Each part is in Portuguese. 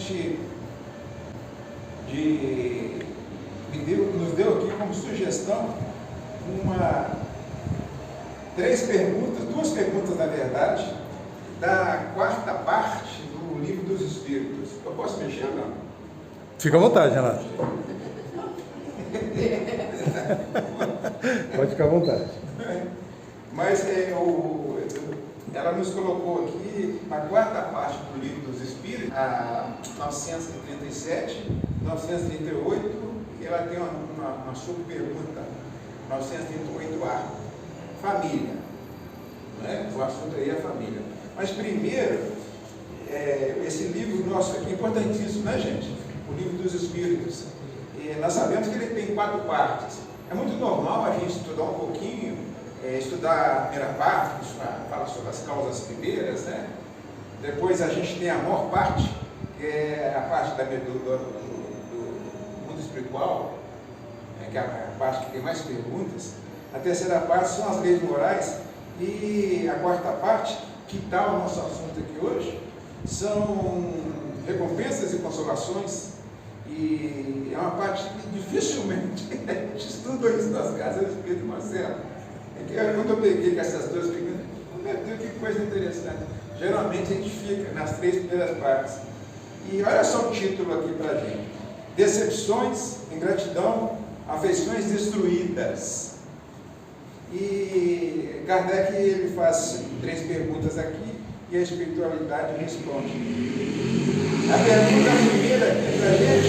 gente nos deu aqui como sugestão duas perguntas, na verdade, da quarta parte do Livro dos Espíritos. Eu posso mexer ou não? Fica à vontade, Renato. Pode ficar à vontade. Mas ela nos colocou aqui na quarta parte do Livro dos Espíritos, a 937, 938, e ela tem uma subpergunta, 938A, família. Não é? O assunto aí é a família. Mas primeiro, esse livro nosso aqui é importantíssimo, né, gente? O Livro dos Espíritos. Nós sabemos que ele tem 4 partes. É muito normal a gente estudar um pouquinho, estudar a primeira parte, que fala sobre as causas primeiras, né? Depois a gente tem a maior parte, que é a parte do mundo espiritual, que é a parte que tem mais perguntas. A terceira parte são as leis morais. E a quarta parte, que está o nosso assunto aqui hoje, são recompensas e consolações. E é uma parte que dificilmente a gente estuda isso nas casas do Espírito Marcelo. Quando eu peguei com essas duas perguntas, meu Deus, que coisa interessante. Geralmente a gente fica nas 3 primeiras partes. E olha só o título aqui para a gente: Decepções, ingratidão, afeições destruídas. E Kardec ele faz 3 perguntas aqui e a espiritualidade responde. A pergunta primeira aqui para a gente: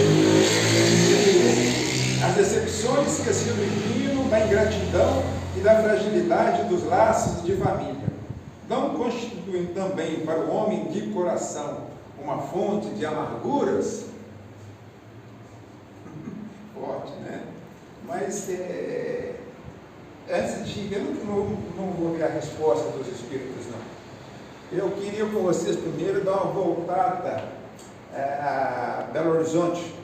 as decepções que se originam da ingratidão e da fragilidade dos laços de família não constituem também para o homem de coração uma fonte de amarguras? Forte, né? Mas antes de eu não vou ver a resposta dos espíritos, não. Eu queria com vocês primeiro dar uma voltada a Belo Horizonte,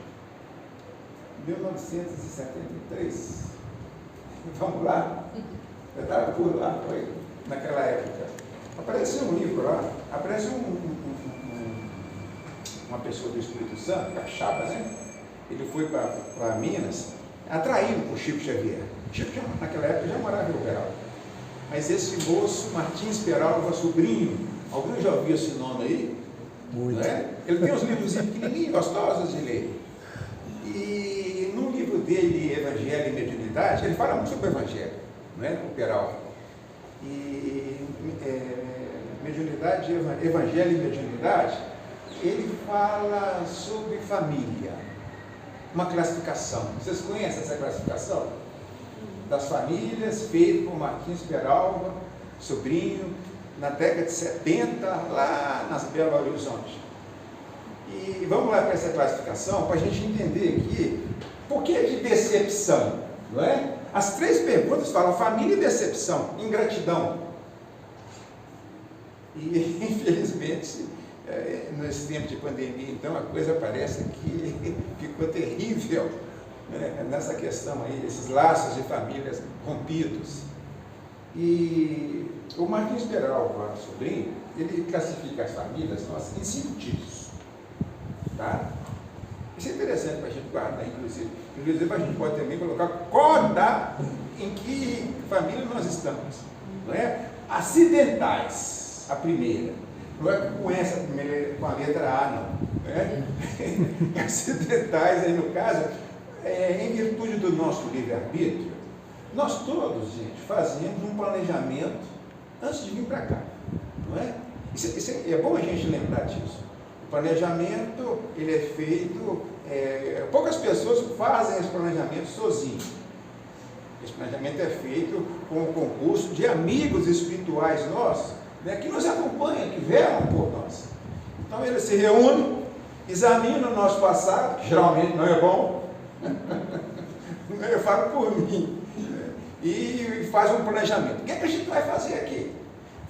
1973. Vamos lá. Eu estava por lá, foi naquela época. Apareceu um livro lá, aparece uma pessoa do Espírito Santo, Capixaba, né? Ele foi para Minas, atraído por Chico Xavier. Chico, naquela época, já morava em Uberaba. Mas esse moço, Martins Peralva, sobrinho, alguém já ouviu esse nome aí? Muito. Não é? Ele tem uns livros pequenininhos, gostosos de ler. E no livro dele, Evangelho e Mediunidade, ele fala muito sobre o Evangelho, não é? O Peralva. E mediunidade, Evangelho e Mediunidade, ele fala sobre família, uma classificação. Vocês conhecem essa classificação? Das famílias, feito por Martins Peralva, sobrinho, na década de 70, lá nas Belo Horizonte. E vamos lá para essa classificação, para a gente entender aqui por que de decepção, não é? As 3 perguntas falam família e decepção, ingratidão. E, infelizmente, nesse tempo de pandemia, então, a coisa parece que ficou terrível, né? Nessa questão aí, esses laços de famílias rompidos. E o Martins Peralva, sobrinho, ele classifica as famílias nossas em 5 tipos. Tá? Isso é interessante para a gente guardar, inclusive. Inclusive, a gente pode também colocar coda em que família nós estamos. Não é? Acidentais, a primeira. Não é com essa primeira, com a letra A, não. É? Acidentais, aí no caso, em virtude do nosso livre-arbítrio, nós todos, gente, fazemos um planejamento antes de vir para cá. Não é? É bom a gente lembrar disso. O planejamento, ele é feito, poucas pessoas fazem esse planejamento sozinhos. Esse planejamento é feito com o concurso de amigos espirituais nossos, né, que nos acompanham, que velam por nós. Então eles se reúnem, examinam o nosso passado, que geralmente não é bom, eu falo por mim, e faz um planejamento. O que é que a gente vai fazer aqui?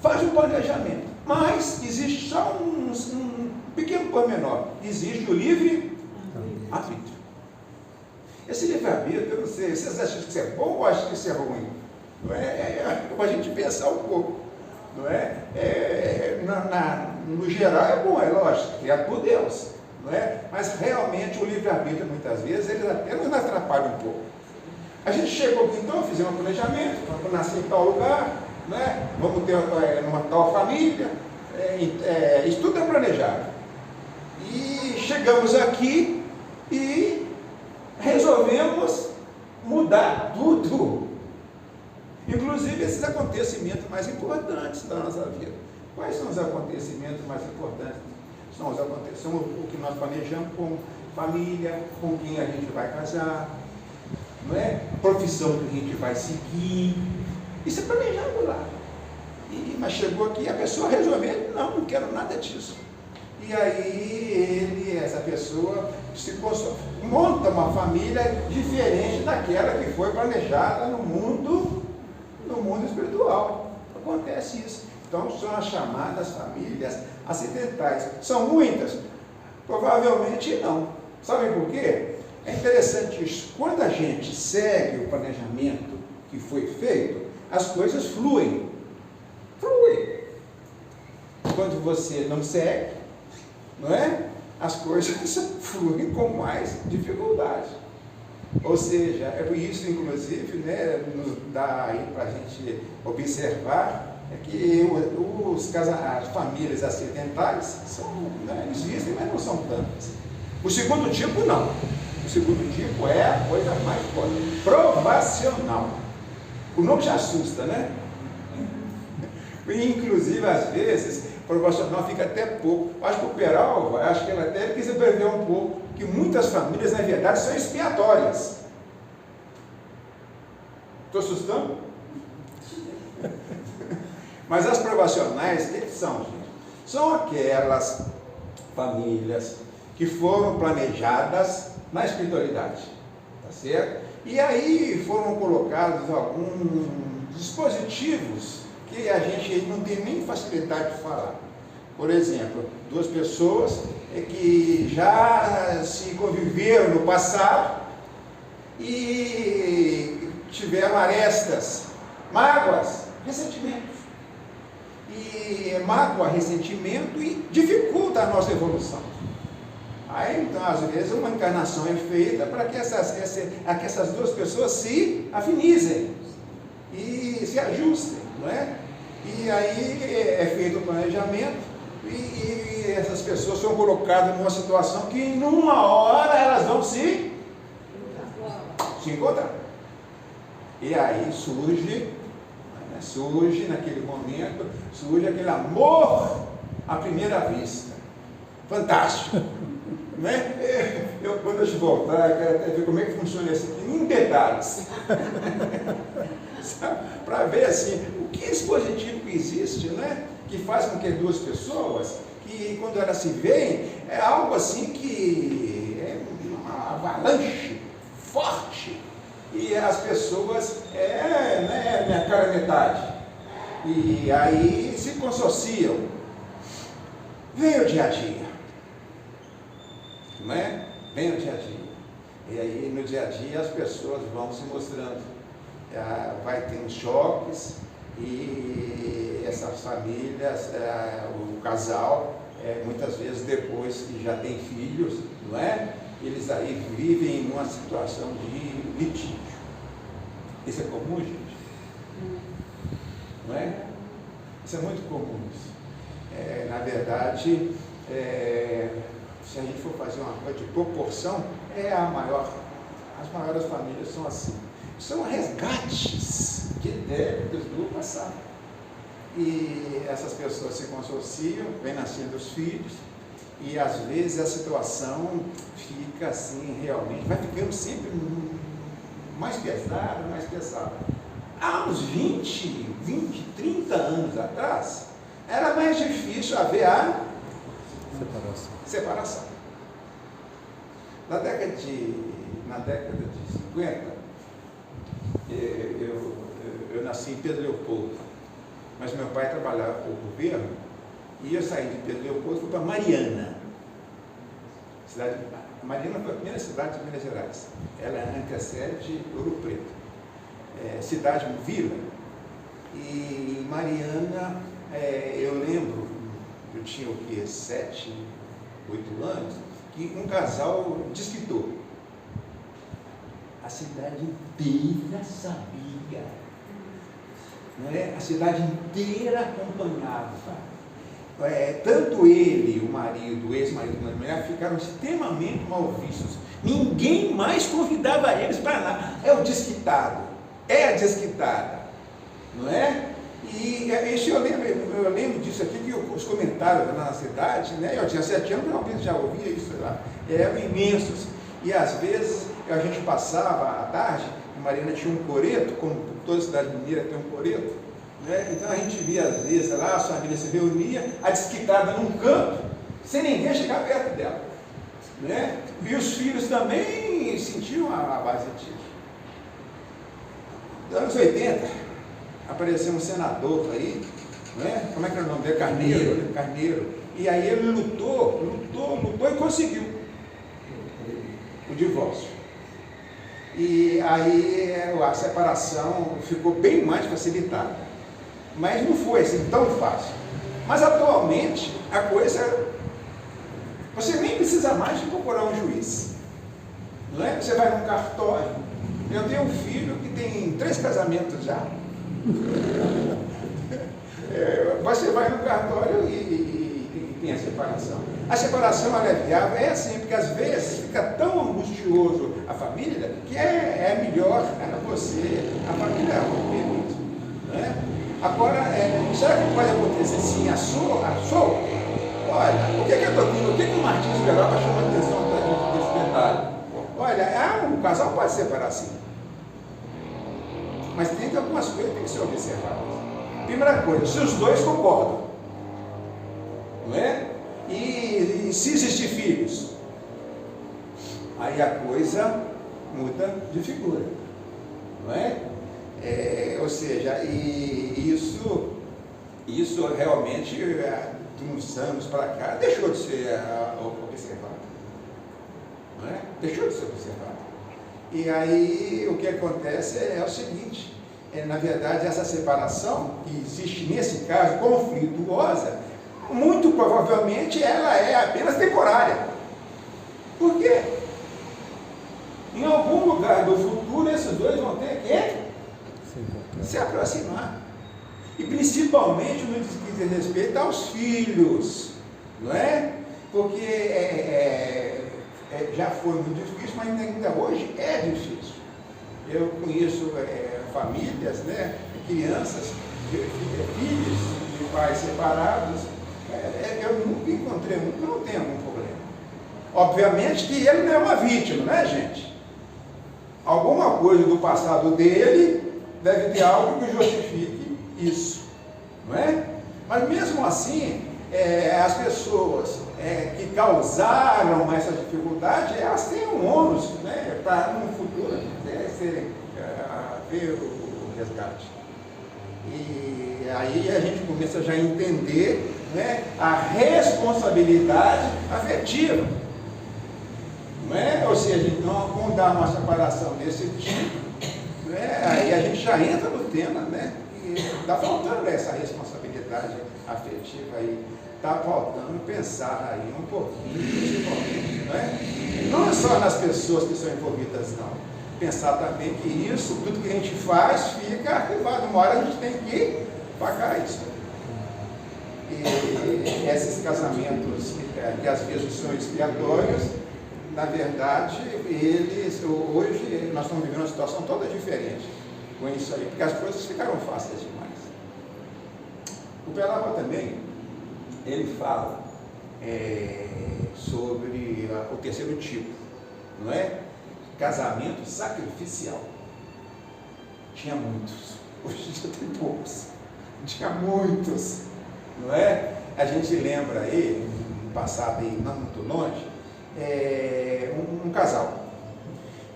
Faz um planejamento, mas existe só um pequeno pormenor, existe o livre-arbítrio. Esse livre-arbítrio, eu não sei, vocês acham que isso é bom ou acham que isso é ruim? Não é para a gente pensar um pouco, não é? No geral é bom, é lógico, criado por Deus, não é? Mas realmente o livre-arbítrio, muitas vezes, ele até nos atrapalha um pouco. A gente chegou aqui então, fizemos um planejamento, vamos nascer em tal lugar, né? Vamos ter uma tal família, isso tudo é planejado. E chegamos aqui e resolvemos mudar tudo. Inclusive esses acontecimentos mais importantes da nossa vida. Quais são os acontecimentos mais importantes? São o que nós planejamos com família, com quem a gente vai casar, não é? Profissão que a gente vai seguir. Isso é planejado lá. Mas chegou aqui, a pessoa resolveu, não quero nada disso. E aí essa pessoa monta uma família diferente daquela que foi planejada no mundo espiritual. Acontece isso. Então são as chamadas famílias acidentais. São muitas? Provavelmente não. Sabem por quê? É interessante isso. Quando a gente segue o planejamento que foi feito, as coisas fluem. Quando você não segue, não é? As coisas fluem com mais dificuldade. Ou seja, é por isso, inclusive, né, nos dá aí para a gente observar que as famílias acidentais existem, mas não são tantas. O segundo tipo, não. O segundo tipo é a coisa mais forte, provacional. O nome já assusta, né? Inclusive, às vezes, provacional fica até pouco. Acho que o Peralva, acho que ela até quis prever um pouco, que muitas famílias, na verdade, são expiatórias. Estou assustando? Mas as provacionais, o que são, gente? São aquelas famílias que foram planejadas na espiritualidade, tá certo? E aí foram colocados alguns dispositivos que a gente não tem nem facilidade de falar. Por exemplo, duas pessoas que já se conviveram no passado e tiveram arestas, mágoas, ressentimentos. E mágoa, ressentimento e dificulta a nossa evolução. Aí, então, às vezes, uma encarnação é feita para que essas duas pessoas se afinizem e se ajustem, não é? E aí é feito o planejamento e essas pessoas são colocadas numa situação que em uma hora elas vão se encontrar. E aí surge naquele momento, surge aquele amor à primeira vista. Fantástico! Né? Quando eu voltar, eu quero até ver como é que funciona isso aqui, em detalhes. Para ver assim, o que dispositivo existe, né? Que faz com que duas pessoas, que quando elas se veem, é algo assim que é uma avalanche forte. E as pessoas, minha cara metade. E aí se consorciam. Vem o dia a dia. Não é? Vem o dia a dia. E aí no dia a dia as pessoas vão se mostrando. Vai ter uns choques e essas famílias, o casal, muitas vezes depois que já tem filhos, não é? Eles aí vivem em uma situação de litígio. Isso é comum, gente? Não é? Isso é muito comum. Na verdade, se a gente for fazer uma coisa de proporção, as maiores famílias são assim. São resgates de débitos do passado. E essas pessoas se consorciam, vem nascendo os filhos, e às vezes a situação fica assim, realmente, vai ficando sempre mais pesada. Há uns 20, 30 anos atrás, era mais difícil haver a separação. Na década de 50, eu nasci em Pedro Leopoldo, mas meu pai trabalhava para o governo, e eu saí de Pedro Leopoldo e fui para Mariana. Mariana foi a primeira cidade de Minas Gerais. Ela antecede Ouro Preto. Cidade, vila. E Mariana, eu lembro, eu tinha o quê? 7, 8 anos, que um casal desquitou. A cidade inteira sabia, não é? A cidade inteira acompanhava. Tanto ele, o marido, o ex-marido e a mulher ficaram extremamente mal vistos. Ninguém mais convidava eles para lá. É o desquitado, é a desquitada, não é? E isso eu lembro disso aqui, que os comentários lá na cidade, né? Eu tinha 7 anos, realmente já ouvia isso lá, eram imensos. E às vezes a gente passava à tarde, a Mariana tinha um coreto, como toda cidade mineira tem um coreto, né? Então a gente via às vezes lá, a família se reunia, a desquitada num canto, sem ninguém chegar perto dela, né? E os filhos também sentiam a base disso. Nos anos 80, apareceu um senador aí, né? Como é que era o nome dele? Carneiro. E aí ele lutou e conseguiu o divórcio. E aí a separação ficou bem mais facilitada. Mas não foi assim tão fácil. Mas atualmente a coisa, você nem precisa mais de procurar um juiz, não é? Você vai num cartório. Eu tenho um filho que tem 3 casamentos já. Você vai no cartório e tem a separação. A separação ela é viável, é assim, porque às vezes fica tão angustioso a família que é melhor você, a família romper mesmo, né? Agora, será que pode acontecer assim, a sua? Olha, o que o Martins Veroca chama a atenção desse detalhe? Olha, um casal pode separar sim, mas tem algumas coisas que tem que ser observadas. Primeira coisa, se os dois concordam, não é? E se existir filhos, aí a coisa muda de figura, não é? Ou seja, e isso realmente, de uns anos para cá, deixou de ser observado, não é? Deixou de ser observado. E aí o que acontece é o seguinte, na verdade essa separação que existe nesse caso, conflituosa, muito provavelmente ela é apenas temporária. Por quê? Em algum lugar do futuro esses dois vão ter que se aproximar. E principalmente no que diz respeito aos filhos, não é? Porque já foi muito difícil, mas ainda hoje é difícil. Eu conheço famílias, né, crianças, filhos de pais separados. Eu nunca encontrei um que não tem algum problema. Obviamente que ele não é uma vítima, né, gente? Alguma coisa do passado dele deve ter algo que justifique isso, não é? Mas mesmo assim, as pessoas que causaram essa dificuldade, elas têm um ônus, né, para no futuro ver o resgate. E aí a gente começa já a entender, né, a responsabilidade afetiva, não é? Ou seja, então, quando dá uma separação desse tipo, né, aí a gente já entra no tema, né, e está faltando essa responsabilidade afetiva aí, está faltando pensar aí um pouquinho, principalmente, né? Não é só nas pessoas que são envolvidas, não. Pensar também que isso, tudo que a gente faz, fica arquivado. Uma hora a gente tem que pagar isso. E esses casamentos que às vezes são expiatórios, na verdade, hoje nós estamos vivendo uma situação toda diferente com isso aí, porque as coisas ficaram fáceis demais. O Pelava também, ele fala sobre o terceiro tipo, não é? Casamento sacrificial. Tinha muitos, hoje já tem poucos. Tinha muitos, não é? A gente lembra aí, no passado aí, não muito longe, um casal,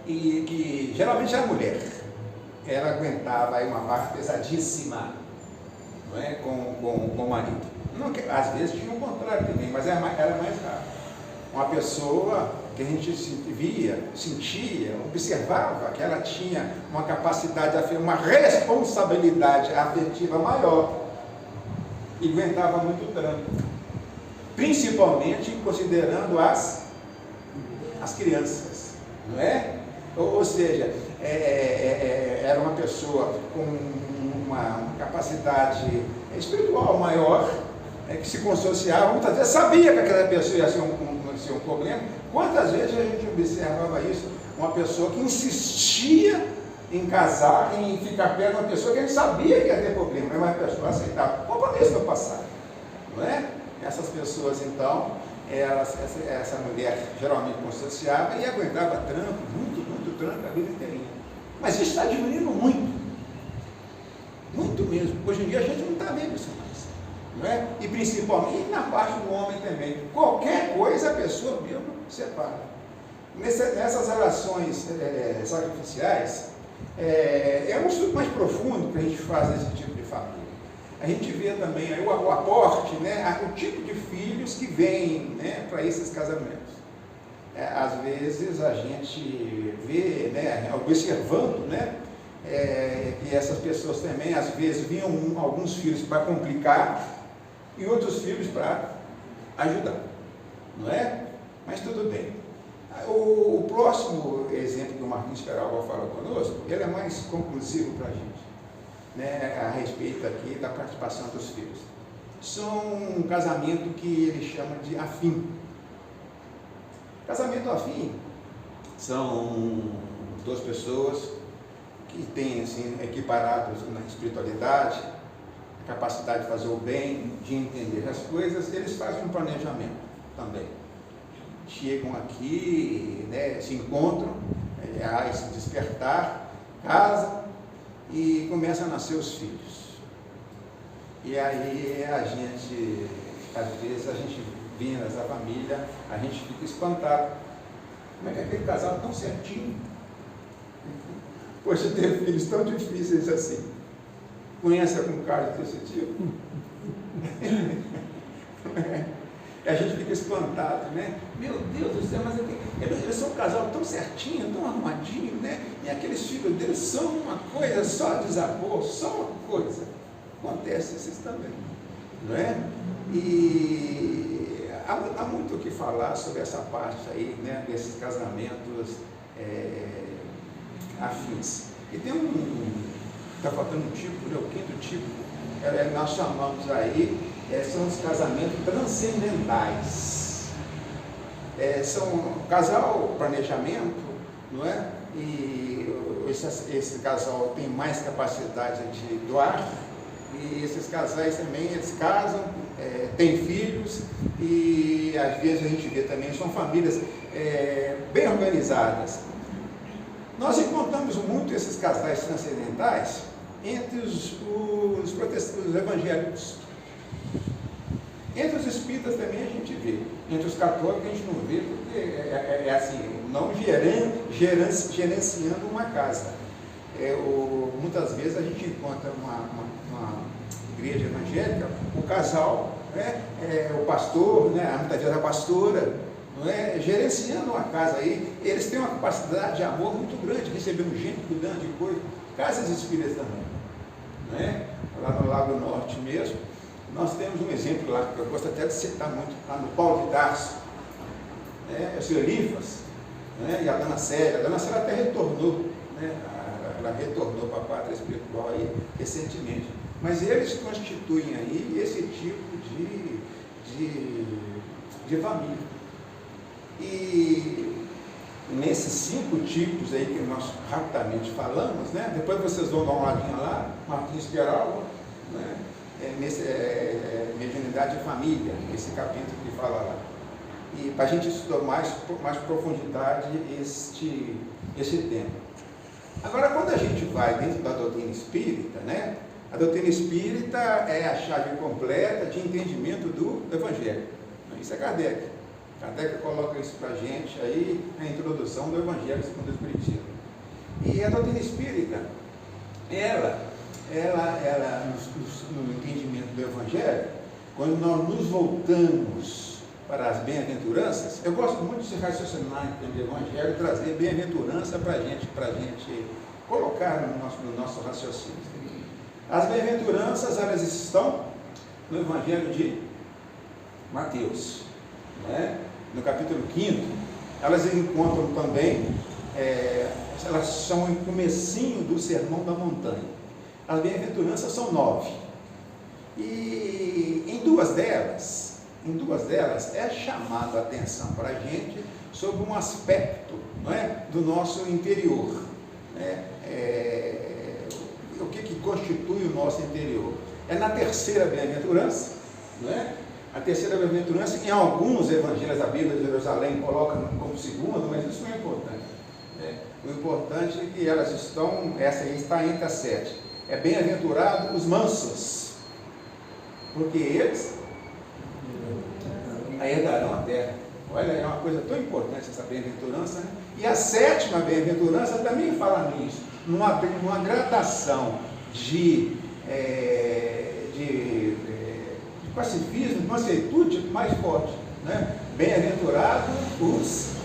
e que geralmente era mulher. Ela aguentava aí uma barra pesadíssima, não é? com o marido. Não, às vezes tinha o contrário também, mas era mais raro. Uma pessoa que a gente via, sentia, observava que ela tinha uma capacidade, uma responsabilidade afetiva maior e aguentava muito tranco, principalmente considerando as as crianças, não é? Ou seja, era uma pessoa com uma capacidade espiritual maior, que se consociava, muitas vezes sabia que aquela pessoa ia ser um problema. Quantas vezes a gente observava isso? Uma pessoa que insistia em casar, em ficar perto de uma pessoa que a gente sabia que ia ter problema, mas a pessoa aceitava. Compromisso no passado, não é? Essas pessoas, então, essa mulher geralmente consociava e aguentava tranco, muito tranco a vida inteirinha. Mas isso está diminuindo muito mesmo. Hoje em dia a gente não está vendo isso mais, não é? E principalmente na parte do homem também. Qualquer coisa a pessoa mesmo separa. Nessas relações sacrificiais, é um estudo mais profundo que a gente faz desse tipo de família. A gente vê também aí o aporte, né, o tipo de filhos que vêm, né, para esses casamentos. Às vezes a gente vê, né, observando, né, que essas pessoas também, às vezes, vinham alguns filhos para complicar e outros filhos para ajudar, não é? Mas tudo bem. O próximo exemplo que o Marquinhos Peralva fala conosco, ele é mais conclusivo para a gente, né, a respeito aqui da participação dos filhos. São um casamento que ele chama de afim. Casamento afim são duas pessoas que têm, assim, equiparados na espiritualidade, capacidade de fazer o bem, de entender as coisas. Eles fazem um planejamento também. Chegam aqui, né, se encontram, há esse despertar, casam e começam a nascer os filhos. E aí a gente, às vezes, a gente vendo essa família, a gente fica espantado. Como é que aquele casal tão certinho? Poxa, ter filhos tão difíceis assim. Conhece algum caso desse tipo? A gente fica espantado, né? Meu Deus do céu, mas eles são um casal tão certinho, tão arrumadinho, né? E aqueles filhos deles são uma coisa, só desabou, só uma coisa. Acontece isso também, não é? E há muito o que falar sobre essa parte aí, né? Desses casamentos afins. E tem está faltando um tipo, né? O quinto tipo, nós chamamos aí, são os casamentos transcendentais. São casal planejamento, não é? E esse casal tem mais capacidade de doar, e esses casais também, eles casam, têm filhos, e às vezes a gente vê também, são famílias bem organizadas. Nós encontramos muito esses casais transcendentais entre os evangélicos. Entre os espíritas também a gente vê. Entre os católicos a gente não vê, porque assim, não gerenciando uma casa. Muitas vezes a gente encontra uma igreja evangélica, o casal, né, o pastor, né, muitas vezes a pastora, não é, gerenciando uma casa aí. Eles têm uma capacidade de amor muito grande, recebendo gente, cuidando de coisas. Casas espíritas também, não é? Lá no Lago Norte mesmo, nós temos um exemplo lá, que eu gosto até de citar muito, lá no Paulo de Tarso, né? O senhor Elifas, né? E a dona Célia. A dona Célia até retornou, né? Ela retornou para a pátria espiritual aí recentemente. Mas eles constituem aí esse tipo de família. E nesses 5 tipos aí que nós rapidamente falamos, né? Depois vocês vão dar uma olhadinha lá, Marquinhos Peralva, né? Mediunidade de família, esse capítulo que fala lá. E para a gente estudar mais profundidade esse tema. Agora, quando a gente vai dentro da doutrina espírita, né? A doutrina espírita é a chave completa de entendimento do Evangelho. Isso é Kardec. Kardec coloca isso para a gente aí na introdução do Evangelho segundo o Espiritismo. E a doutrina espírita, ela no entendimento do Evangelho, quando nós nos voltamos para as bem-aventuranças, eu gosto muito de raciocinar o Evangelho e trazer bem-aventurança para a gente colocar no nosso raciocínio. As bem-aventuranças, elas estão no Evangelho de Mateus, né? No capítulo 5, elas encontram também, elas são o comecinho do Sermão da Montanha. As bem-aventuranças são 9. E em duas delas é chamado a atenção para a gente sobre um aspecto, não é, do nosso interior. Né? O que constitui o nosso interior? É na terceira bem-aventurança, não é? A terceira bem-aventurança, em alguns evangelhos da Bíblia de Jerusalém, coloca como segunda, mas isso não é importante. O importante é que elas estão, essa aí está entre as 7. É bem-aventurado os mansos, porque eles herdarão a terra. Olha, é uma coisa tão importante essa bem-aventurança, né? E a 7ª bem-aventurança também fala nisso, numa gradação de pacifismo, de mansuetude mais forte, né? Bem-aventurados os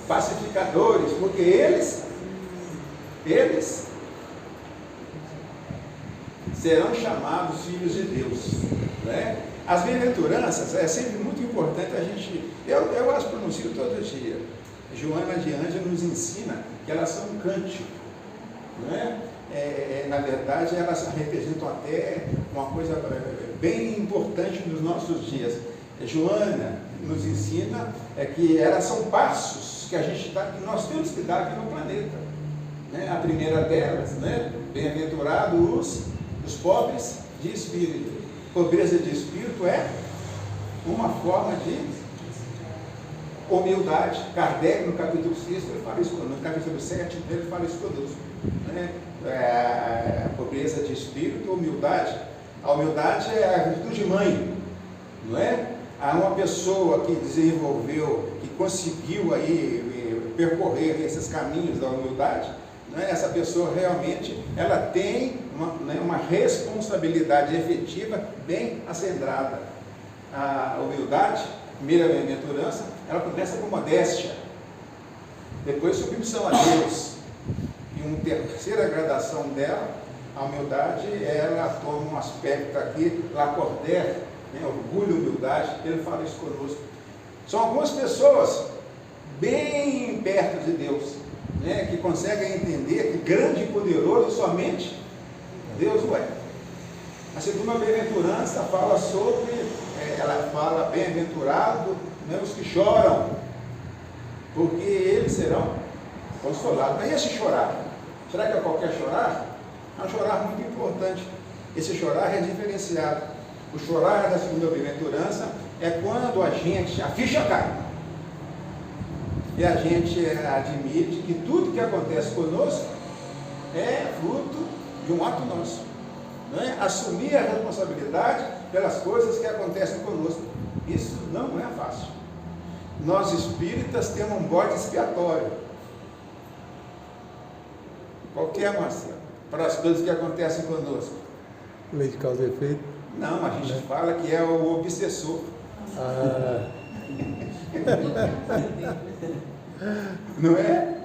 pacificadores, porque eles serão chamados filhos de Deus, né? As bem-aventuranças é sempre muito importante a gente, eu as pronuncio todo dia. Joana de Ângela nos ensina que elas são um cântico, né? Na verdade, elas representam até uma coisa bem importante nos nossos dias. Joana nos ensina que elas são passos que que nós temos que dar aqui no planeta. Né? A primeira delas, né? Bem-aventurados os pobres de espírito. Pobreza de espírito é uma forma de humildade. Kardec, no capítulo 6, ele fala isso conosco. No capítulo 7, ele fala isso conosco. Né? A pobreza de espírito, humildade. A humildade é a virtude mãe, não é? Há uma pessoa que desenvolveu, que conseguiu aí percorrer esses caminhos da humildade, né? Essa pessoa realmente, ela tem uma responsabilidade efetiva bem acendrada. A humildade, primeira bem-aventurança, ela começa com modéstia, depois submissão a Deus. E uma terceira gradação dela, a humildade, ela toma um aspecto aqui, Lacordaire, né, orgulho e humildade, ele fala isso conosco. São algumas pessoas bem perto de Deus, né, que conseguem entender que grande e poderoso somente Deus o é. A segunda bem-aventurança fala sobre, ela fala bem-aventurado, né, os que choram, porque eles serão consolados. Mas e esse chorar? Será que é qualquer chorar? É um chorar muito importante. Esse chorar é diferenciado. O chorar da segunda bem-aventurança é quando a ficha cai. E a gente admite que tudo que acontece conosco é fruto de um ato nosso. Não é? Assumir a responsabilidade pelas coisas que acontecem conosco. Isso não é fácil. Nós espíritas temos um bode expiatório. Qualquer, Marcelo, para as coisas que acontecem conosco. Lei de causa e efeito? Não, a gente fala que é o obsessor. Não é?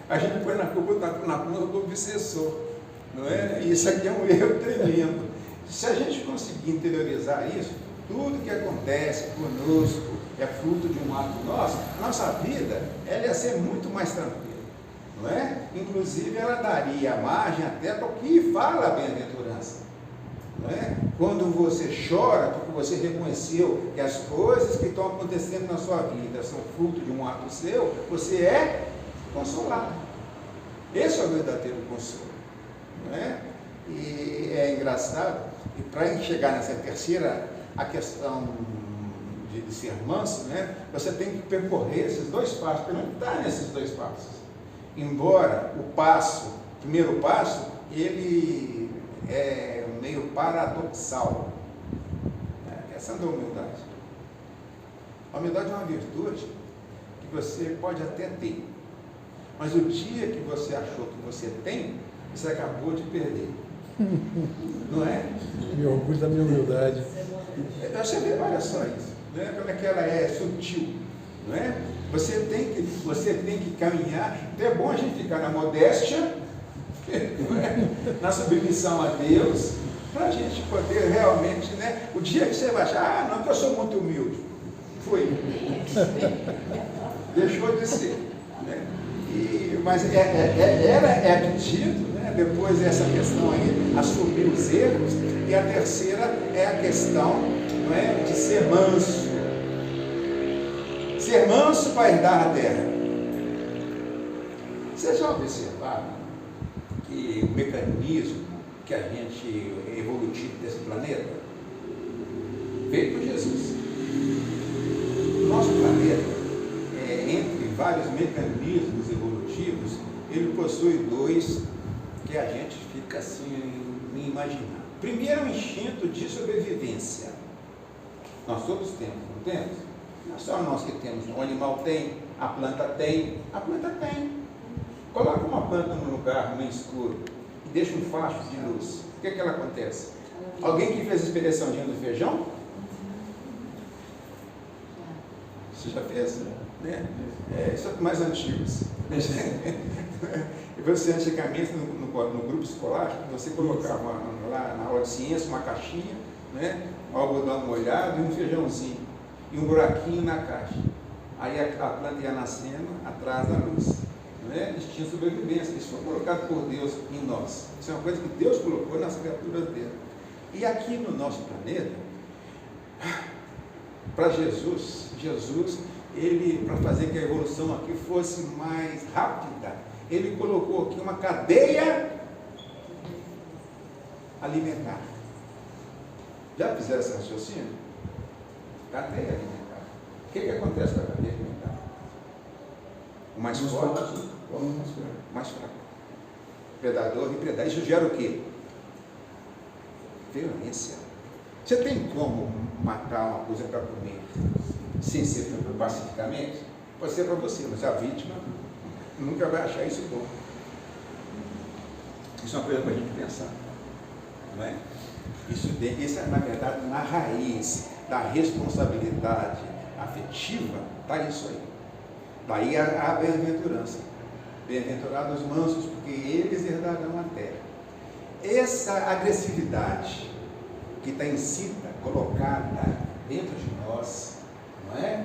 A gente põe na conta do obsessor. Não é? Isso aqui é um erro tremendo. Se a gente conseguir interiorizar isso, tudo que acontece conosco é fruto de um ato nosso, a nossa vida ela ia ser muito mais tranquila. Não é? Inclusive ela daria margem até para o que fala a bem-aventurança. Não é? Quando você chora porque você reconheceu que as coisas que estão acontecendo na sua vida são fruto de um ato seu, você é consolado. Esse é o verdadeiro consolo. Não é? E é engraçado, e para chegar nessa terceira, a questão de ser manso, né? Você tem que percorrer esses dois passos, porque não está nesses dois passos. Embora o primeiro passo, ele é meio paradoxal. A questão da humildade. A humildade é uma virtude que você pode até ter, mas o dia que você achou que você tem, você acabou de perder. Não é? Me orgulho da minha humildade. Você vê, olha só isso, né? Como é que ela é sutil, não é? Você tem que caminhar. Então é bom a gente ficar na modéstia, não é? Na submissão a Deus, para a gente poder realmente, né? O dia que você vai achar, não, que eu sou muito humilde. Foi. Deixou de ser. Né? Mas é pedido, né? Depois essa questão aí, assumir os erros, e a terceira é a questão, não é, de ser manso. Ser manso para herdar a terra. Vocês já observaram que o mecanismo que a gente evolutivo desse planeta veio por Jesus. O nosso planeta, entre vários mecanismos evolutivos, ele possui dois que a gente fica assim em imaginar. Primeiro, o instinto de sobrevivência. Nós todos temos, não temos? Não é só nós que temos, o animal tem, a planta tem. Coloca uma planta num lugar meio escuro e deixa um facho de luz. O que ela acontece? Alguém que fez a expediçãozinha do feijão? Você já fez? Né? Isso é mais antigos. E você, antigamente, no grupo escolar, você colocava lá na aula de ciência uma caixinha, né? Um algodão molhado e um feijãozinho, e um buraquinho na caixa. Aí a planta ia nascendo atrás da luz. Né? Eles tinham sobrevivência, isso foi colocado por Deus em nós. Isso é uma coisa que Deus colocou nas criaturas dele. E aqui no nosso planeta, para Jesus, ele, para fazer que a evolução aqui fosse mais rápida, ele colocou aqui uma cadeia alimentar. Já fizeram esse raciocínio? Cadeia alimentar. O que acontece com a cadeia alimentar? O mais forte, o mais fraco. Predador e predador. Isso gera o quê? Violência. Você tem como matar uma coisa para comer sem ser pacificamente? Pode ser para você, mas a vítima nunca vai achar isso bom. Isso é uma coisa para a gente pensar. Não é? Isso é, na verdade, na raiz da responsabilidade afetiva, está isso aí. Daí a bem-aventurança. Bem-aventurados os mansos, porque eles herdarão a terra. Essa agressividade que está incita, colocada dentro de nós, não é?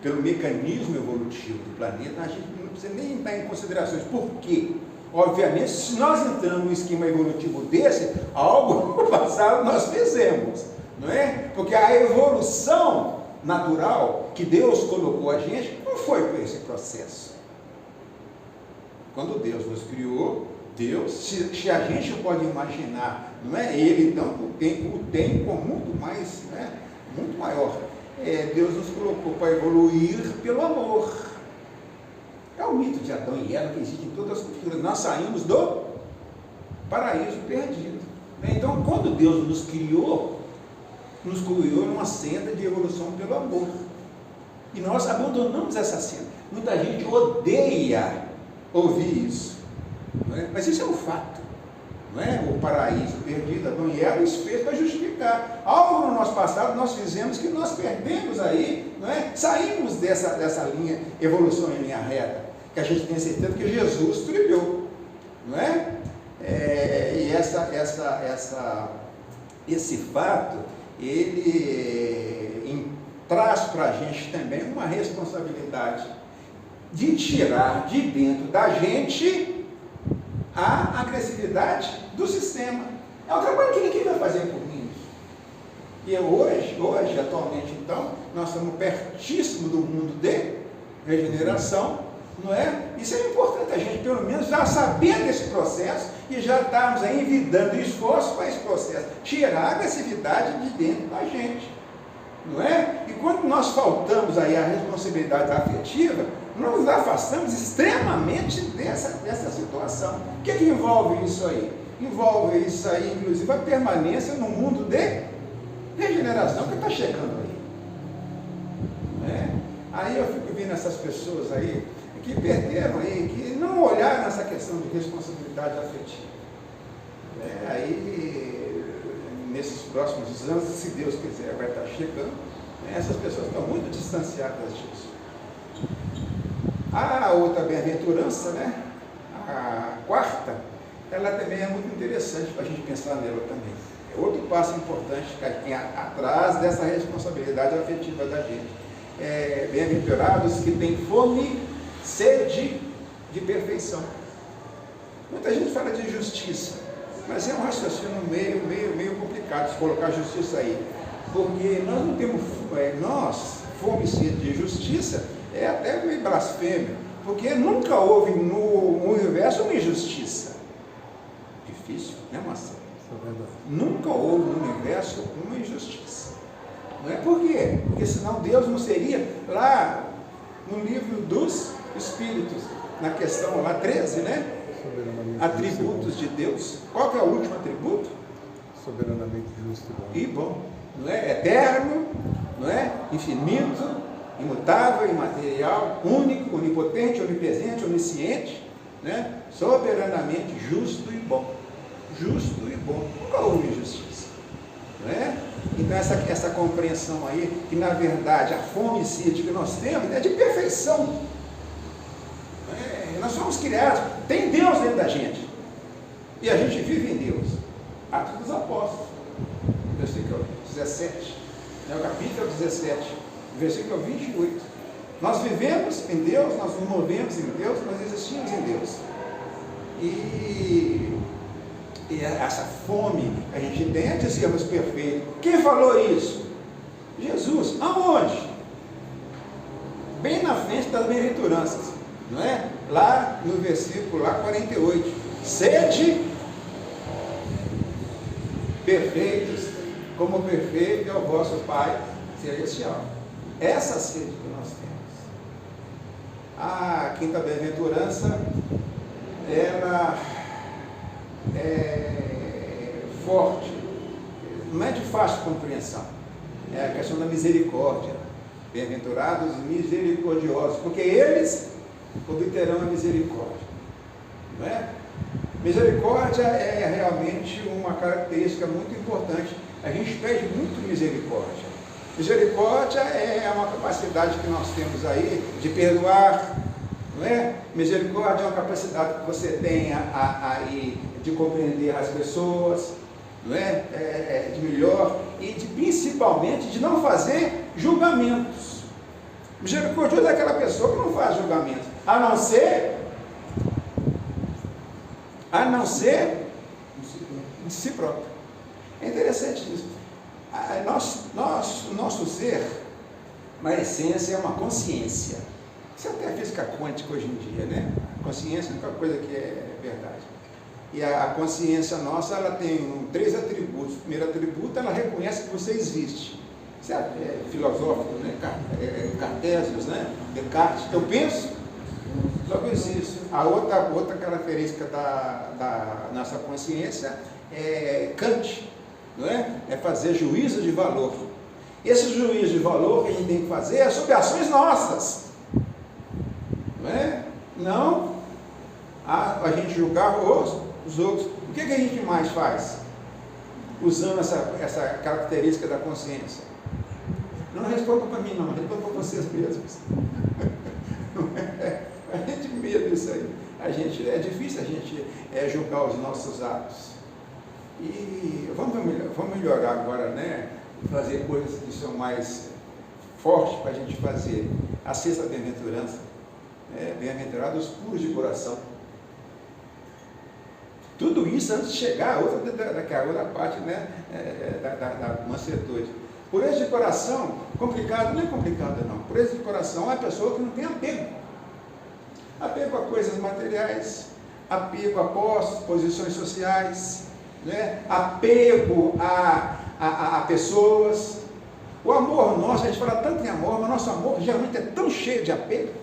Pelo mecanismo evolutivo do planeta, a gente não precisa nem entrar em considerações. Por quê? Obviamente, se nós entramos num esquema evolutivo desse, algo no passado nós fizemos, não é? Porque a evolução natural que Deus colocou a gente não foi por esse processo. Quando Deus nos criou, Deus, se a gente pode imaginar, não é? Ele então o tem com muito mais, né? Muito maior. Deus nos colocou para evoluir pelo amor. É o mito de Adão e Eva que existe em todas as culturas. Nós saímos do paraíso perdido. Então, quando Deus nos criou numa senda de evolução pelo amor. E nós abandonamos essa senda. Muita gente odeia ouvir isso. Não é? Mas isso é um fato. Não é? O paraíso perdido, Adão e Eva, isso fez para justificar. Algo no nosso passado nós fizemos que nós perdemos aí, não é? Saímos dessa linha, evolução em linha reta, que a gente tem certeza que Jesus trilhou. Não é? E esse fato, ele traz para a gente também uma responsabilidade de tirar de dentro da gente a agressividade do sistema. É um trabalho que ninguém vai fazer por mim. E hoje, atualmente, então, nós estamos pertíssimo do mundo de regeneração, não é? Isso é importante a gente, pelo menos, já saber desse processo e já estarmos aí envidando esforço para esse processo, tirar a agressividade de dentro da gente, não é? E quando nós faltamos aí a responsabilidade afetiva, nós nos afastamos extremamente dessa situação. O que envolve isso aí? Envolve isso aí, inclusive, a permanência no mundo de regeneração que está chegando aí. Não é? Aí eu fico vendo essas pessoas aí que perderam aí, que não olharam essa questão de responsabilidade afetiva. Aí, nesses próximos anos, se Deus quiser, vai estar chegando, essas pessoas estão muito distanciadas disso. A outra bem-aventurança, né? A quarta, ela também é muito interessante para a gente pensar nela também. É outro passo importante que tem atrás dessa responsabilidade afetiva da gente. bem-aventurados que têm fome, sede de perfeição. Muita gente fala de justiça, mas é um raciocínio meio complicado se colocar justiça aí, porque nós não temos, fome e sede de justiça, é até meio blasfêmio, porque nunca houve no universo uma injustiça. Difícil, né, Marcelo? Isso é verdade. Nunca houve no universo uma injustiça. Não é por quê? Porque senão Deus não seria lá no livro dos Espíritos, na questão lá 13, né? Atributos de Deus. Qual que é o último atributo? Soberanamente justo e bom. Não é? Eterno, não é? Infinito, imutável, imaterial, único, onipotente, onipresente, onisciente, né? Soberanamente justo e bom. Justo e bom. Nunca houve injustiça. Não é? Então essa compreensão aí, que na verdade a fome e sede que nós temos é de perfeição. Nós somos criados, tem Deus dentro da gente. E a gente vive em Deus. Atos dos Apóstolos, versículo 17. O capítulo 17, versículo 28. Nós vivemos em Deus, nós nos movemos em Deus, nós existimos em Deus. E essa fome que a gente tem é de sermos perfeitos. Quem falou isso? Jesus. Aonde? Bem na frente das bem-aventuranças, não é? Lá no versículo 48. Sede perfeitos, como perfeito é o vosso Pai Celestial. Essa sede que nós temos. A quinta bem-aventurança, ela é forte, não é de fácil compreensão, é a questão da misericórdia. Bem-aventurados misericordiosos, porque eles obterão a misericórdia, não é? Misericórdia é realmente uma característica muito importante. A gente pede muito misericórdia. Misericórdia é uma capacidade que nós temos aí de perdoar, não é? Misericórdia é uma capacidade que você tem aí de compreender as pessoas, não é? De melhor e principalmente de não fazer julgamentos. Misericordioso é aquela pessoa que não faz julgamentos, a não ser de si próprio. É interessante isso. Nosso ser, na essência, é uma consciência. Isso é até a física quântica hoje em dia, né? A consciência é a única coisa que é verdade. E a consciência nossa, ela tem 3 atributos. O primeiro atributo, ela reconhece que você existe. Isso é filosófico, né? Cartesius, né? Descartes. Eu penso, logo existo. A outra característica da nossa consciência é Kant, não é? É fazer juízo de valor. Esse juízo de valor que a gente tem que fazer é sobre ações nossas, não é? Não a gente julgar os outros. O que a gente mais faz usando essa característica da consciência? Não respondam para mim, não, respondam para vocês mesmos. A gente medo isso aí. É difícil a gente julgar os nossos atos. E vamos melhorar agora, né? Fazer coisas que são mais fortes para a gente fazer. A sexta bem-aventurança, bem-aventurados puros de coração. Tudo isso antes de chegar a outra parte, né? Da mansuetude. Pureza de coração, complicado, não é complicado não. Pureza de coração é a pessoa que não tem apego. Apego a coisas materiais, apego a postos, posições sociais, né? Apego a pessoas. O amor nosso, a gente fala tanto em amor, mas nosso amor geralmente é tão cheio de apego,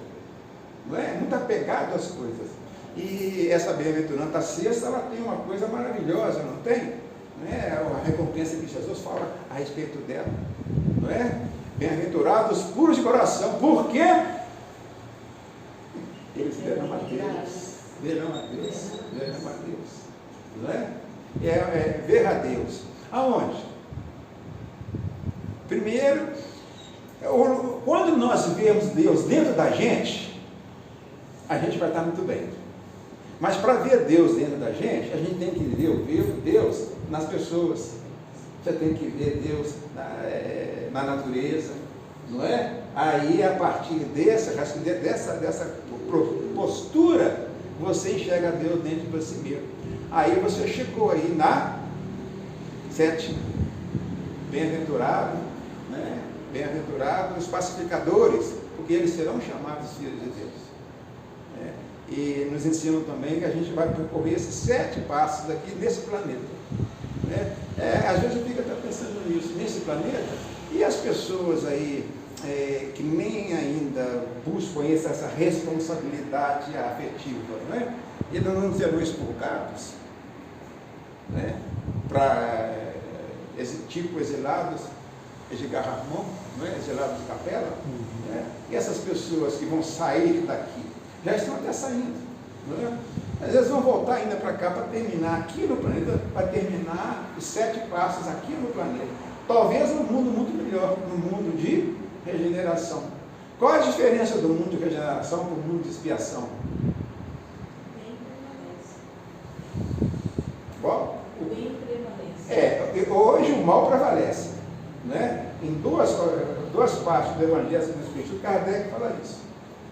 não é? Muito apegado às coisas. E essa bem-aventurança sexta, ela tem uma coisa maravilhosa, não tem? Não é? A recompensa que Jesus fala a respeito dela, não é? Bem-aventurados puros de coração, por quê? Eles verão a Deus, verão a Deus, verão a Deus, não é? Ver a Deus. Aonde? Primeiro, quando nós vemos Deus dentro da gente, a gente vai estar muito bem. Mas para ver Deus dentro da gente, a gente tem que ver Deus nas pessoas. Você tem que ver Deus na natureza, não é? Aí, a partir dessa postura, você enxerga Deus dentro de você mesmo. Aí você chegou aí na 7. Bem-aventurado, né? Bem-aventurados os pacificadores, porque eles serão chamados filhos de Deus. Né? E nos ensinam também que a gente vai percorrer esses 7 passos aqui nesse planeta. Né? Às vezes eu fico até pensando nisso, nesse planeta, e as pessoas aí que nem ainda buscam essa responsabilidade afetiva, né? Eles não serão expurgados, né? Para tipo exilados, Edgar Ramon, né? Exilados de Capela, né? E essas pessoas que vão sair daqui, já estão até saindo, né? Às vezes vão voltar ainda para cá para terminar aqui no planeta, para terminar os 7 passos aqui no planeta. Talvez num mundo muito melhor, num mundo de regeneração. Qual a diferença do mundo de regeneração para o mundo de expiação? Bem prevalece. Qual? O bem prevalece. Hoje o mal prevalece, né? Em duas partes do Evangelho segundo o Espírito, Kardec fala isso,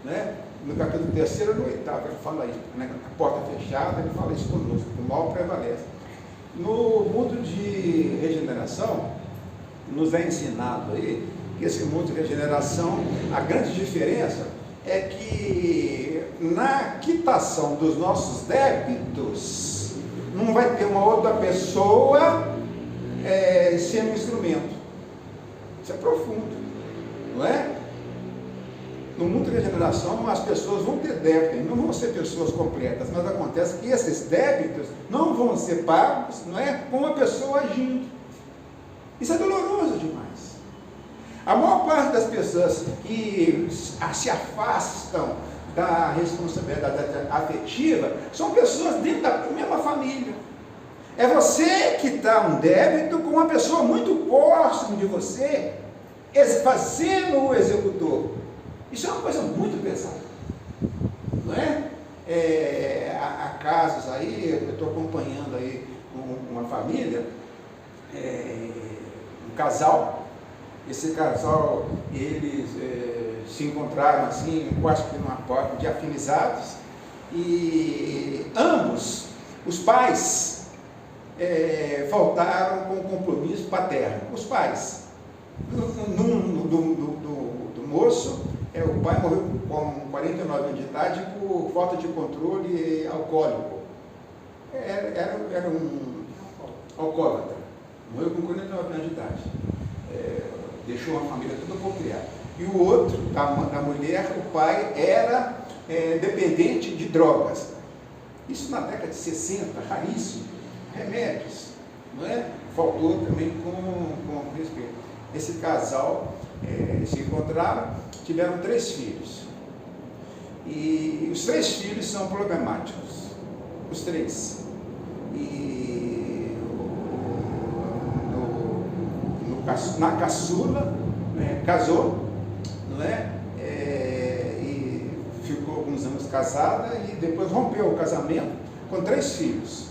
né? No capítulo 3 e no 8 ele fala isso, né? A porta fechada, ele fala isso conosco, o mal prevalece. No mundo de regeneração, nos é ensinado aí que esse mundo de regeneração, a grande diferença é que na quitação dos nossos débitos, não vai ter uma outra pessoa sendo um instrumento. Isso é profundo, não é? No mundo de regeneração, as pessoas vão ter débitos, não vão ser pessoas completas, mas acontece que esses débitos não vão ser pagos, não é? Com uma pessoa agindo. Isso é doloroso demais. A maior parte das pessoas que se afastam da responsabilidade afetiva são pessoas dentro da mesma família. É você que está um débito com uma pessoa muito próxima de você, fazendo o executor. Isso é uma coisa muito pesada, não é? Há casos aí, eu estou acompanhando aí uma família, um casal. Esse casal, eles se encontraram assim, quase que numa porta de afinizados, e ambos, os pais, faltaram com compromisso paterno. Os pais, do moço, o pai morreu com 49 anos de idade por falta de controle alcoólico. Era um alcoólatra, morreu com 49 anos de idade. Deixou uma família toda procriada. E o outro, da mulher, o pai era dependente de drogas. Isso na década de 60, raríssimo. Remédios, não é? Faltou também com respeito. Esse casal se encontraram, tiveram 3 filhos. E os 3 filhos são problemáticos. Os 3. E na caçula, casou, não é? E ficou alguns anos casada e depois rompeu o casamento com 3 filhos.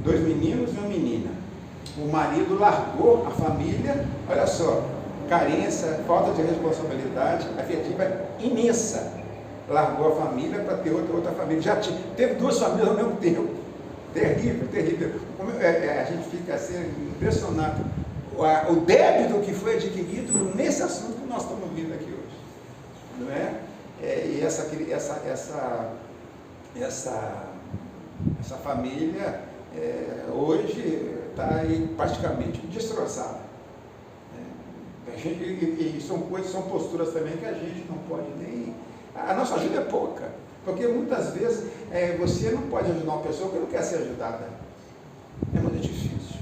2 meninos e uma menina. O marido largou a família, olha só, carência, falta de responsabilidade afetiva imensa. Largou a família para ter outra família. Já teve 2 famílias ao mesmo tempo. Terrível, terrível. A gente fica assim impressionado. O débito que foi adquirido nesse assunto que nós estamos vendo aqui hoje. Não é? E essa família hoje está aí praticamente destroçada. E são posturas também que a gente não pode nem... A nossa ajuda é pouca, porque muitas vezes você não pode ajudar uma pessoa que não quer ser ajudada. É muito difícil.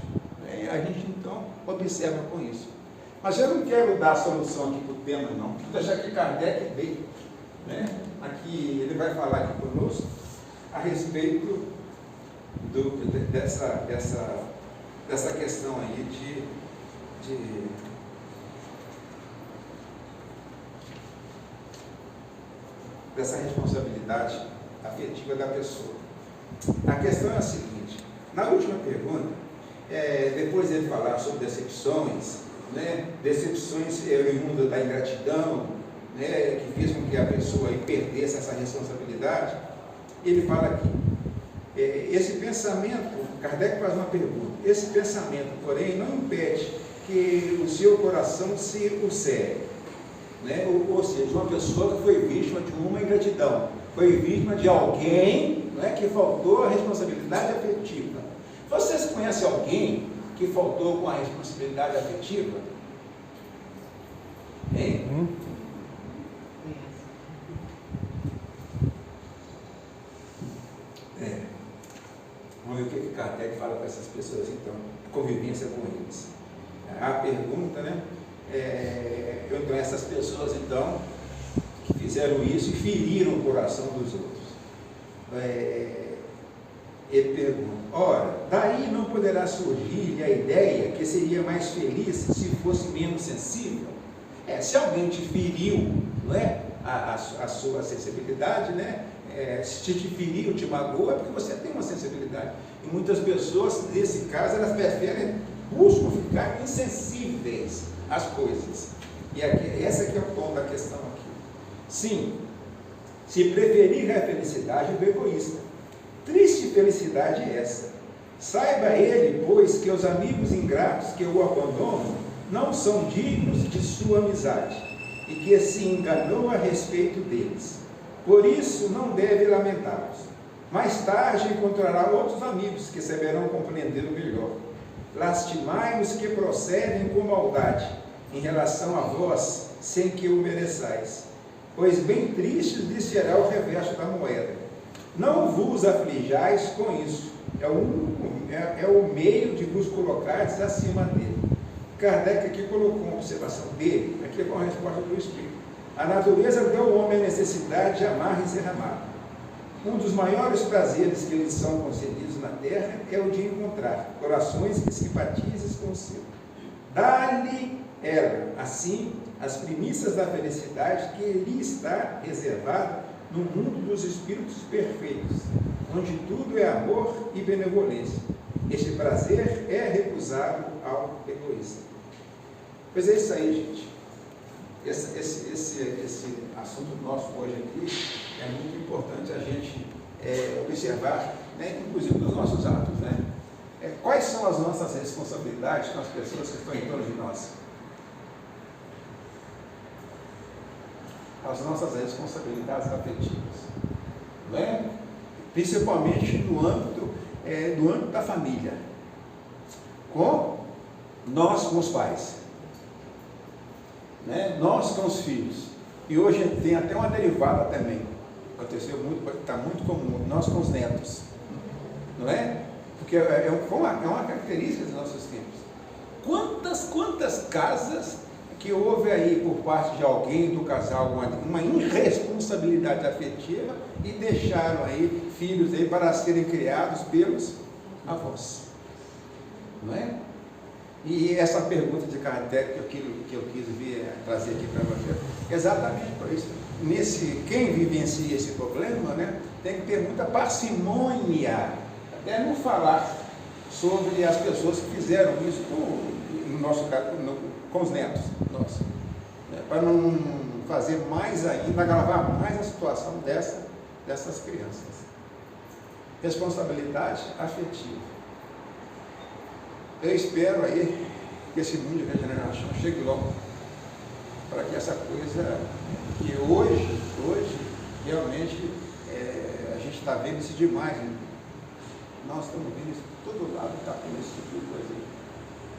A gente então observa com isso. Mas eu não quero dar a solução aqui para o tema, não. Vou deixar que Kardec veio, né? Aqui ele vai falar aqui conosco a respeito dessa questão aí dessa responsabilidade afetiva da pessoa. A questão é a seguinte: na última pergunta, depois de ele falar sobre decepções, né, decepções oriundas da ingratidão, né, que fez com que a pessoa aí perdesse essa responsabilidade. Ele fala aqui, esse pensamento, Kardec faz uma pergunta, esse pensamento, porém, não impede que o seu coração se ulcere, né? Ou seja, uma pessoa que foi vítima de uma ingratidão, foi vítima de alguém, né, que faltou a responsabilidade afetiva. Vocês conhecem alguém que faltou com a responsabilidade afetiva? Hein? Vamos ver o que Kardec fala para essas pessoas, então, convivência com eles. A pergunta, né? Então, essas pessoas, então, que fizeram isso e feriram o coração dos outros. Ele pergunta, ora, daí não poderá surgir a ideia que seria mais feliz se fosse menos sensível? Se alguém te feriu, não é? A sua sensibilidade, né? Se te feriu, te magoou, é porque você tem uma sensibilidade. E muitas pessoas, nesse caso, elas buscam ficar insensíveis às coisas. E esse aqui é o tom da questão aqui. Sim, se preferir a felicidade do egoísta. Triste felicidade é essa. Saiba ele, pois, que os amigos ingratos que o abandonam não são dignos de sua amizade e que se enganou a respeito deles. Por isso, não deve lamentá-los. Mais tarde encontrará outros amigos que saberão compreendê-lo melhor. Lastimai-os que procedem com maldade em relação a vós, sem que o mereçais. Pois bem triste lhes será o reverso da moeda. Não vos aflijais com isso. É o meio de vos colocardes acima dele. Kardec aqui colocou uma observação dele, aqui com a resposta do Espírito. A natureza deu ao homem a necessidade de amar e ser amado. Um dos maiores prazeres que lhes são concedidos na terra é o de encontrar corações que simpatizem com o seu. Dá-lhe ela, assim, as primícias da felicidade que lhe está reservada no mundo dos espíritos perfeitos, onde tudo é amor e benevolência. Este prazer é recusado ao egoísta. Pois é isso aí, gente. Esse assunto nosso hoje aqui é muito importante a gente observar, né, inclusive nos nossos atos, né? Quais são as nossas responsabilidades com as pessoas que estão em torno de nós? As nossas responsabilidades afetivas, não é? Principalmente no âmbito da família, nós com os pais, né? Nós com os filhos, e hoje tem até uma derivada também, aconteceu muito, está muito comum, nós com os netos, não é? Porque é uma característica dos nossos tempos. Quantas casas que houve aí por parte de alguém do casal uma irresponsabilidade afetiva e deixaram aí filhos aí para serem criados pelos avós, não é? E essa pergunta de Kardec que eu quis trazer aqui para você, exatamente por isso. Quem vivencia esse problema, né, tem que ter muita parcimônia, até não falar sobre as pessoas que fizeram isso no nosso caso, com os netos nossos, né, para não fazer mais ainda, agravar mais a situação dessas crianças. Responsabilidade afetiva. Eu espero aí que esse mundo de regeneração chegue logo, para que essa coisa que hoje realmente a gente está vendo isso demais, né? Nós estamos vendo isso de todo lado, está tendo esse tipo de coisa aí.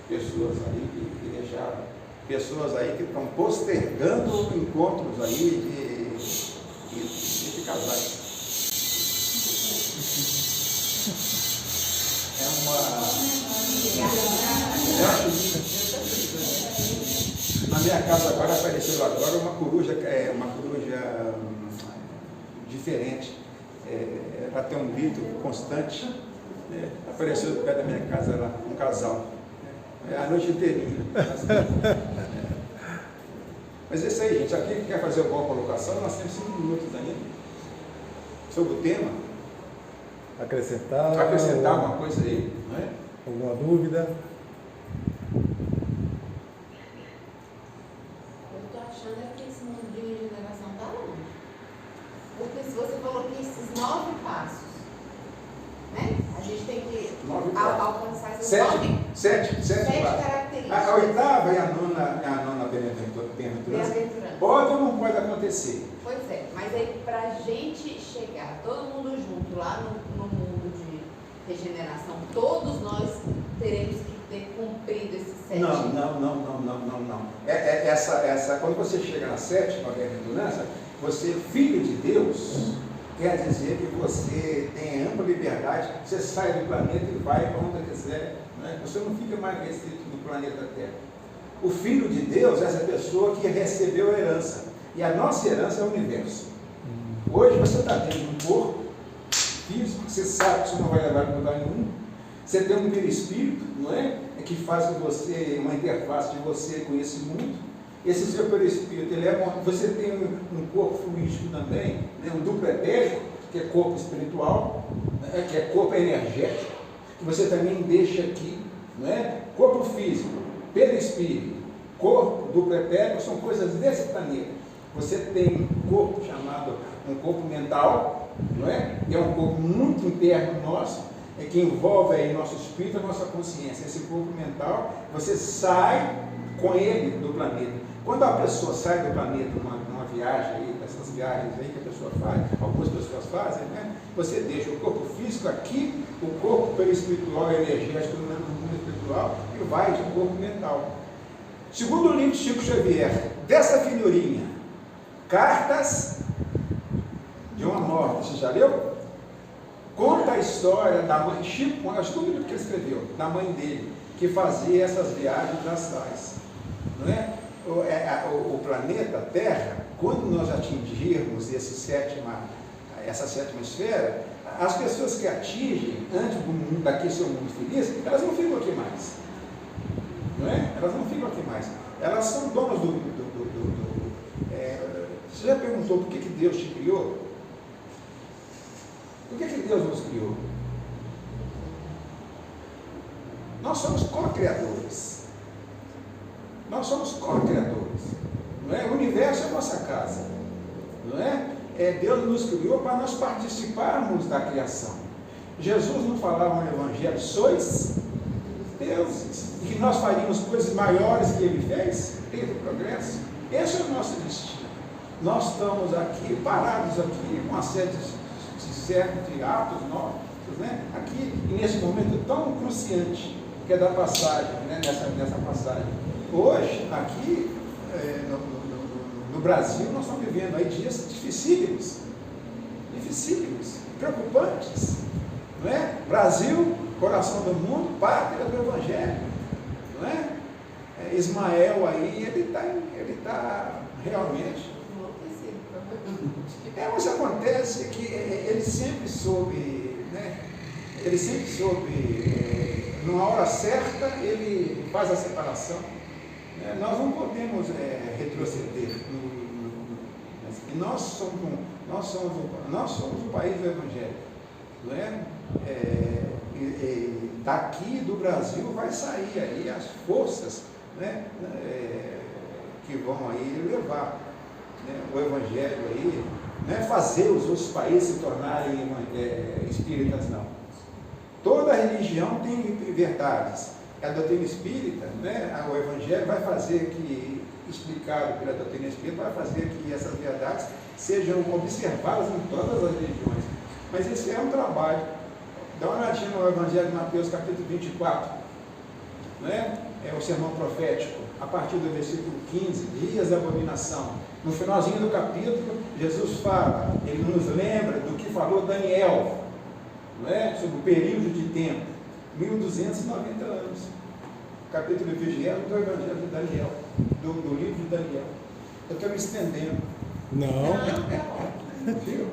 Pessoas aí que deixaram, pessoas aí que estão postergando encontros aí de casais. Na minha casa agora apareceu uma coruja diferente. Ela tem um grito constante. Apareceu perto da minha casa lá, um casal. A noite inteirinha. Mas é isso aí, gente. Aqui quer fazer alguma colocação? Nós temos 5 minutos ainda. Sobre o tema. Acrescentar alguma coisa aí, não é? Alguma dúvida? Sete características. A oitava e a nona bem-aventurança. Pode ou não pode acontecer? Pois é, mas aí para a gente chegar, todo mundo junto, lá no mundo de regeneração, todos nós teremos que ter cumprido esses 7. Não. Quando você chega na sétima bem-aventurança, você, filho de Deus, quer dizer que você tem ampla liberdade, você sai do planeta e vai para onde quiser, né? Você não fica mais restrito no planeta Terra. O Filho de Deus é essa pessoa que recebeu a herança, e a nossa herança é o universo. Hoje você está dentro de um corpo físico, você sabe que você não vai levar para lugar nenhum, você tem um perispírito, não é? Que faz com você, uma interface de você com esse mundo. Esse seu perispírito, você tem um corpo fluídico também, né? Um duplo etérico, que é corpo espiritual, né? Que é corpo energético, que você também deixa aqui, não é? Corpo físico, perispírito, corpo duplo etérico, são coisas desse planeta. Você tem um corpo chamado um corpo mental, não é? Que é um corpo muito interno nosso, que envolve aí nosso espírito e nossa consciência. Esse corpo mental, você sai com ele do planeta. Quando a pessoa sai do planeta numa viagem aí, dessas viagens aí que a pessoa faz, algumas pessoas fazem, né? Você deixa o corpo físico aqui, o corpo perispiritual e energético no mundo espiritual, e vai de corpo mental. Segundo o livro de Chico Xavier, dessa figurinha, Cartas de uma Morte, você já leu? Conta a história da mãe, Chico, acho que o livro que ele escreveu, da mãe dele, que fazia essas viagens astrais, não é? O planeta Terra, quando nós atingirmos essa sétima esfera, as pessoas que atingem antes do mundo, daqui seu mundo feliz, elas não ficam aqui mais, não é? Elas não ficam aqui mais, elas são donas você já perguntou por que Deus te criou? Por que Deus nos criou? Nós somos co-criadores. Nós somos co-criadores. Não é? O universo é a nossa casa. Não é? Deus nos criou para nós participarmos da criação. Jesus não falava no Evangelho, sois deuses, e que nós faríamos coisas maiores que ele fez, dentro do progresso. Esse é o nosso destino. Nós estamos aqui, parados aqui, com uma série de atos nossos, né? Aqui, e nesse momento tão cruciante, que é da passagem, né? Nessa passagem. Hoje, aqui, no Brasil, nós estamos vivendo aí dias dificílimos, preocupantes, não é? Brasil, coração do mundo, pátria do Evangelho, não é? Ismael aí, ele está realmente... Mas acontece que ele sempre soube, né? Ele sempre soube, numa hora certa, ele faz a separação. Né? Nós não podemos retroceder. Nós somos o país do Evangelho. Não é? Daqui do Brasil vai sair aí as forças, né? Que vão aí levar, né? O Evangelho aí, não é fazer os outros países se tornarem espíritas, não. Toda religião tem verdades. A doutrina espírita, né? O Evangelho vai fazer que, explicado pela doutrina espírita, vai fazer que essas verdades sejam observadas em todas as religiões. Mas esse é um trabalho. Dá uma olhadinha no Evangelho de Mateus, capítulo 24, né? É o sermão profético, a partir do versículo 15, dias da abominação. No finalzinho do capítulo, Jesus fala, ele nos lembra do que falou Daniel, não é? Sobre o período de tempo, 1290 anos. Capítulo 20 do Evangelho de Daniel, do livro de Daniel. Eu estou me estendendo. Não. Viu?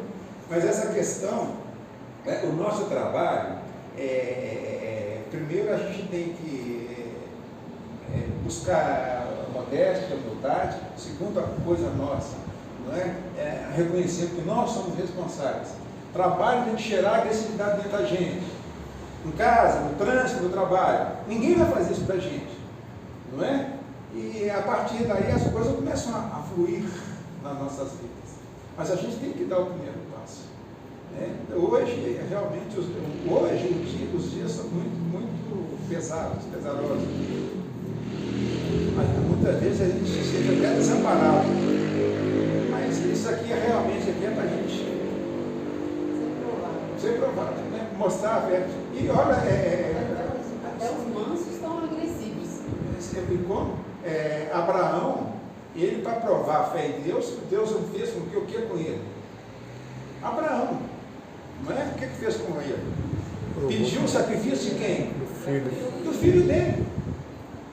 Mas essa questão, o nosso trabalho, primeiro a gente tem que buscar modéstia, humildade. Segunda coisa nossa, não é? Reconhecer que nós somos responsáveis. Trabalho tem que gerar agressividade dentro da gente. Em casa, no trânsito, no trabalho. Ninguém vai fazer isso para a gente, não é? E a partir daí as coisas começam a fluir nas nossas vidas. Mas a gente tem que dar o primeiro passo. Hoje, realmente, os dias são muito pesados, pesarosos. Mas muitas vezes a gente se sente até desamparado. Mas isso aqui realmente é para a gente ser provado, né? Mostrar a fé. E olha, até os mansos estão agressivos. E como? Abraão, ele para provar a fé em Deus, Deus não fez com que o que com ele? Abraão, não é? O que fez com ele? Pediu o sacrifício de quem? Do filho dele.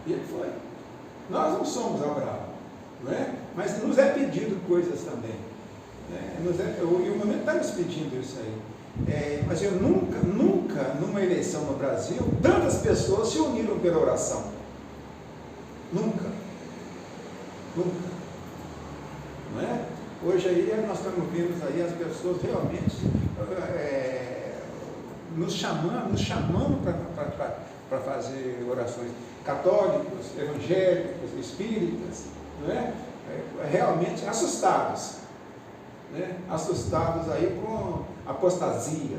E ele foi. Nós não somos Abraão, não é? Mas nos é pedido coisas também. Né? E o momento está nos pedindo isso aí. Mas eu nunca, numa eleição no Brasil, tantas pessoas se uniram pela oração. Nunca. Não é? Hoje aí nós estamos vendo aí as pessoas realmente nos chamando para fazer orações. Católicos, evangélicos, espíritas, não é? Realmente assustados. Né? Assustados aí com apostasia.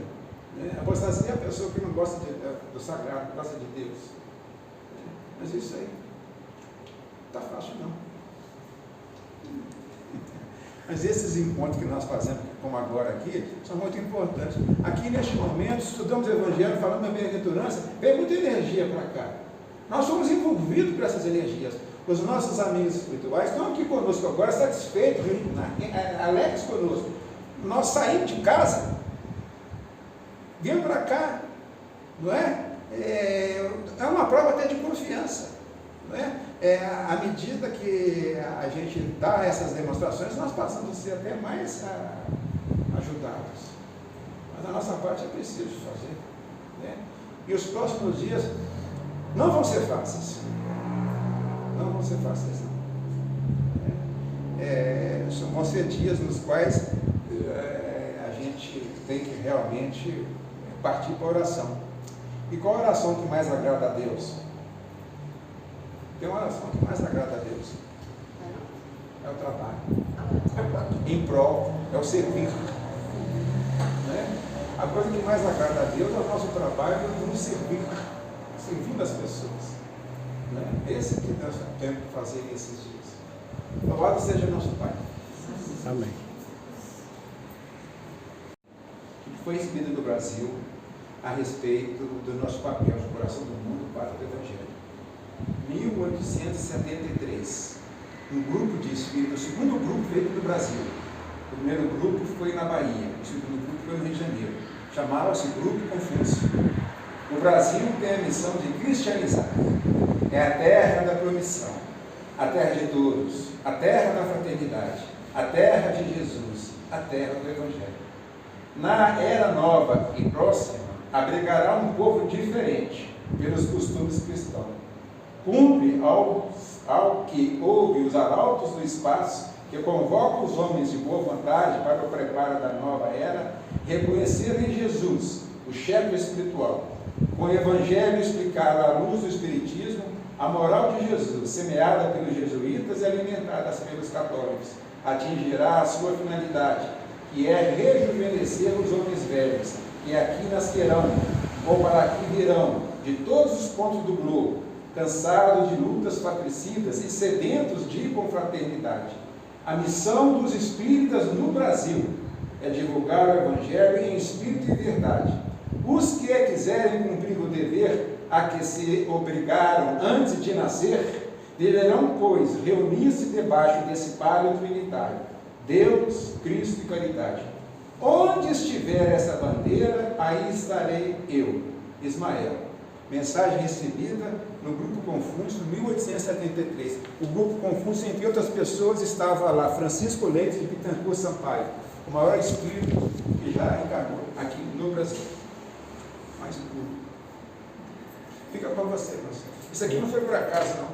Né? Apostasia é a pessoa que não gosta do sagrado, não gosta de Deus. Mas isso aí não está fácil não. Mas esses encontros que nós fazemos, como agora aqui, são muito importantes. Aqui neste momento, estudamos o Evangelho, falando da bem-aventurança, veio muita energia para cá. Nós somos envolvidos por essas energias. Os nossos amigos espirituais estão aqui conosco agora, satisfeitos, alegres conosco. Nós saímos de casa, viemos para cá, não é? É uma prova até de confiança, não é? À medida que a gente dá essas demonstrações, nós passamos a ser até mais ajudados. Mas a nossa parte é preciso fazer, né? E os próximos dias não vão ser fáceis. Não vão ser fáceis, não. Vão ser dias nos quais a gente tem que realmente partir para a oração. E qual a oração que mais agrada a Deus? Tem uma oração que mais agrada a Deus. É o trabalho. Em prol, é o servir. Né? A coisa que mais agrada a Deus é o nosso trabalho de nos servir. Servindo as pessoas. Né? Esse que nós temos que fazer esses dias. Louvado seja nosso Pai. Amém. Foi recebido do Brasil a respeito do nosso papel de coração do mundo para o Evangelho. 1873, um grupo de espíritos, o segundo grupo veio do Brasil. O primeiro grupo foi na Bahia, o segundo grupo foi no Rio de Janeiro. Chamava-se Grupo Confúcio. O Brasil tem a missão de cristianizar. É a terra da promissão, a terra de todos, a terra da fraternidade, a terra de Jesus, a terra do Evangelho. Na era nova e próxima, abrigará um povo diferente pelos costumes cristãos. Cumpre ao que ouve os arautos do espaço, que convoca os homens de boa vontade para o preparo da nova era, reconhecer em Jesus, o chefe espiritual, com o Evangelho explicado à luz do Espiritismo, a moral de Jesus, semeada pelos jesuítas e alimentada pelos católicos, atingirá a sua finalidade, que é rejuvenescer os homens velhos, que aqui nascerão, ou para aqui virão, de todos os pontos do globo, cansados de lutas patricidas e sedentos de confraternidade. A missão dos espíritas no Brasil é divulgar o Evangelho em espírito e verdade. Os que quiserem cumprir o dever a que se obrigaram antes de nascer, deverão, pois, reunir-se debaixo desse palio trinitário, Deus, Cristo e caridade. Onde estiver essa bandeira, aí estarei eu, Ismael. Mensagem recebida no Grupo Confúcio, em 1873. O Grupo Confúcio, entre outras pessoas, estava lá Francisco Leite de Bittencourt Sampaio, o maior espírito que já encarnou aqui no Brasil. Mais um grupo. Fica com você, Marcelo. Isso aqui não foi por acaso, não.